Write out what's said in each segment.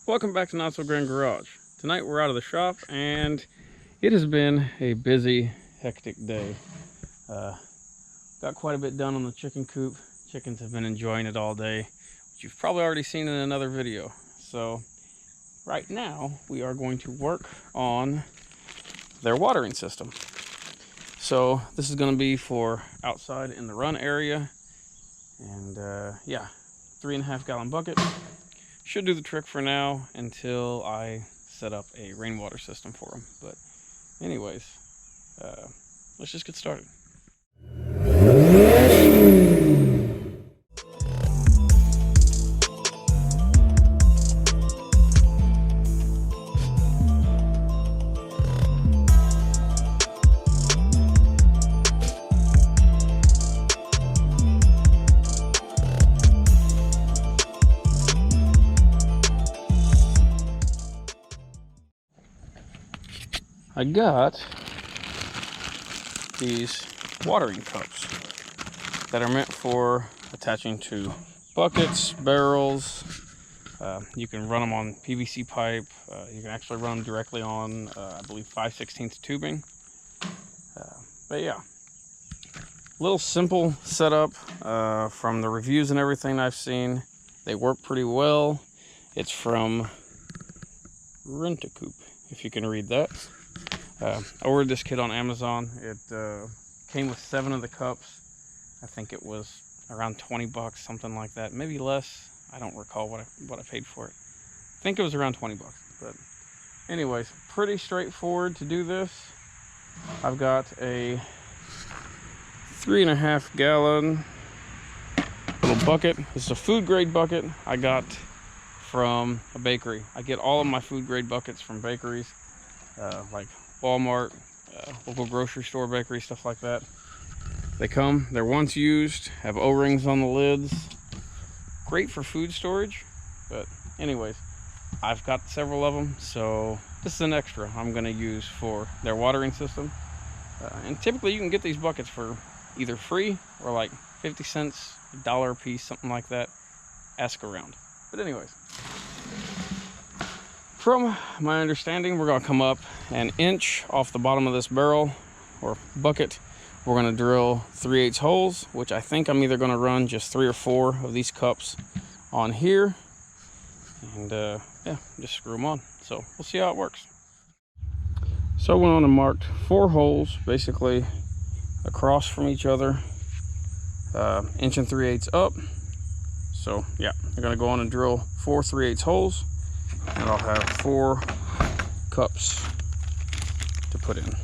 Welcome back to Not So Grand Garage. Tonight we're out of the shop and it has been a busy, hectic day. Got quite a bit done on the chicken coop. Chickens have been enjoying it all day, which you've probably already seen in another video. So right now we are going to work on their watering system. So this is going to be for outside in the run area, and yeah, 3.5 gallon bucket. Should do the trick for now until I set up a rainwater system for them. But anyways, let's just get started. I got these watering cups that are meant for attaching to buckets, barrels. You can run them on PVC pipe. You can actually run them directly on, I believe, 5/16 tubing. But yeah, little simple setup. From the reviews and everything I've seen, they work pretty well. It's from RentACoop, if you can read that. I ordered this kit on Amazon. It came with 7 of the cups. I think it was around 20 bucks, something like that, maybe less. I don't recall what I paid for it. I think it was around 20 bucks. But anyways, pretty straightforward to do this. I've got a 3.5 gallon little bucket. This is a food grade bucket I got from a bakery. I get all of my food grade buckets from bakeries, like Walmart, local grocery store, bakery, stuff like that. They're once used, have O-rings on the lids. Great for food storage. But anyways, I've got several of them, so this is an extra I'm going to use for their watering system. And typically you can get these buckets for either free or like 50 cents, $1 a piece, something like that. Ask around. But anyways, from my understanding, we're going to come up 1 inch off the bottom of this barrel or bucket. We're going to drill 3/8 holes, which I think I'm either going to run just 3 or 4 of these cups on here, and yeah, just screw them on. So we'll see how it works. So I went on and marked 4 holes basically across from each other, 1 3/8 up. So yeah, I'm going to go on and drill 4 3/8 holes, and I'll have 4 cups to put in.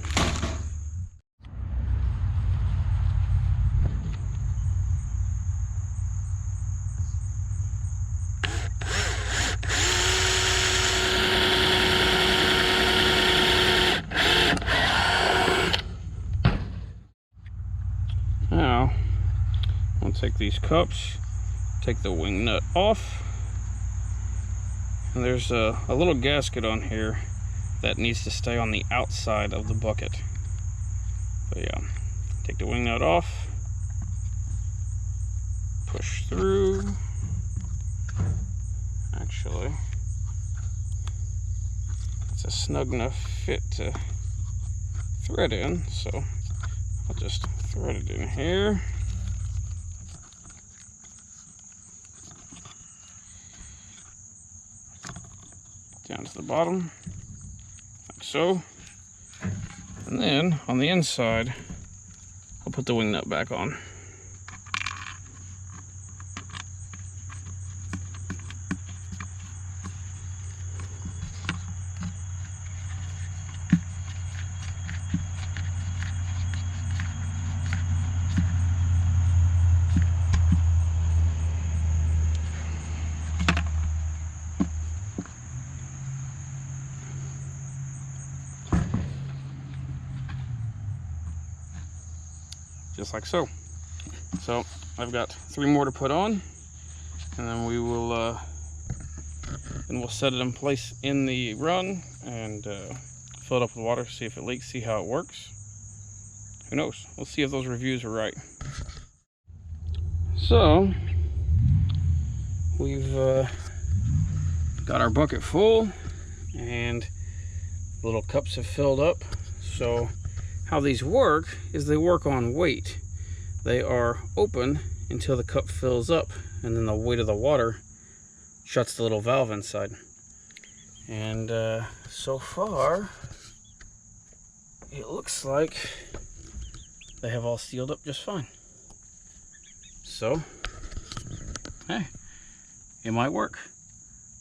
Now, I'll take these cups, take the wing nut off. And there's a little gasket on here that needs to stay on the outside of the bucket. But yeah, take the wing nut off, push through. Actually, it's a snug enough fit to thread in, so I'll just thread it in here. Down to the bottom, like so. And then on the inside, I'll put the wing nut back on. Just like so. So I've got 3 more to put on, and then we will we'll set it in place in the run and fill it up with water, see if it leaks, see how it works. Who knows? We'll see if those reviews are right. So we've Got our bucket full and the little cups have filled up. So how these work is they work on weight. They are open until the cup fills up, and then the weight of the water shuts the little valve inside. And so far it looks like they have all sealed up just fine. So hey, it might work.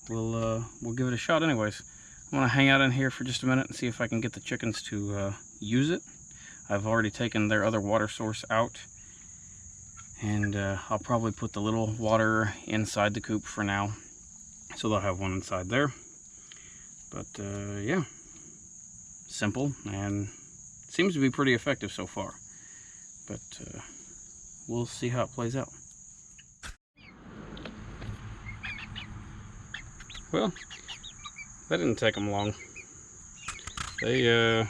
We'll give it a shot anyways. I'm gonna hang out in here for just a minute and see if I can get the chickens to use it. I've already taken their other water source out, and I'll probably put the little water inside the coop for now, so they'll have one inside there. But yeah, simple and seems to be pretty effective so far. But we'll see how it plays out. Well, that didn't take them long. They, at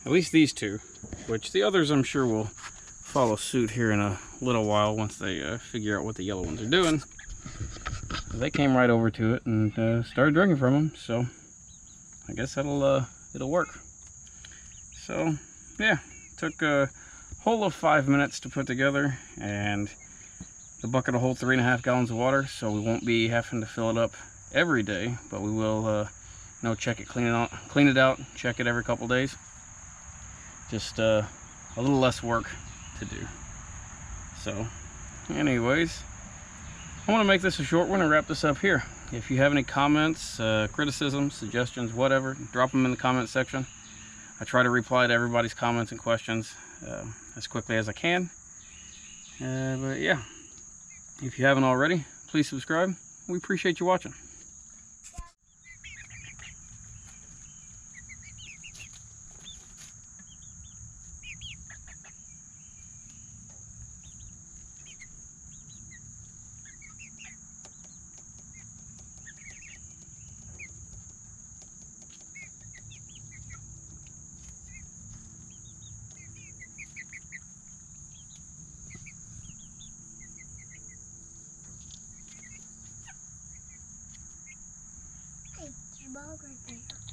least these two, which the others I'm sure will follow suit here in a little while once they figure out what the yellow ones are doing. They came right over to it and started drinking from them, so I guess it'll work. So yeah, took a whole of 5 minutes to put together, and the bucket will hold 3.5 gallons of water, so we won't be having to fill it up every day, but we will check it, clean it out, check it every couple days. Just a little less work to do. So anyways, I want to make this a short one and wrap this up here. If you have any comments, criticisms, suggestions, whatever, drop them in the comment section. I try to reply to everybody's comments and questions as quickly as I can. But yeah, if you haven't already, please subscribe. We appreciate you watching. Hey, there's a bug right there.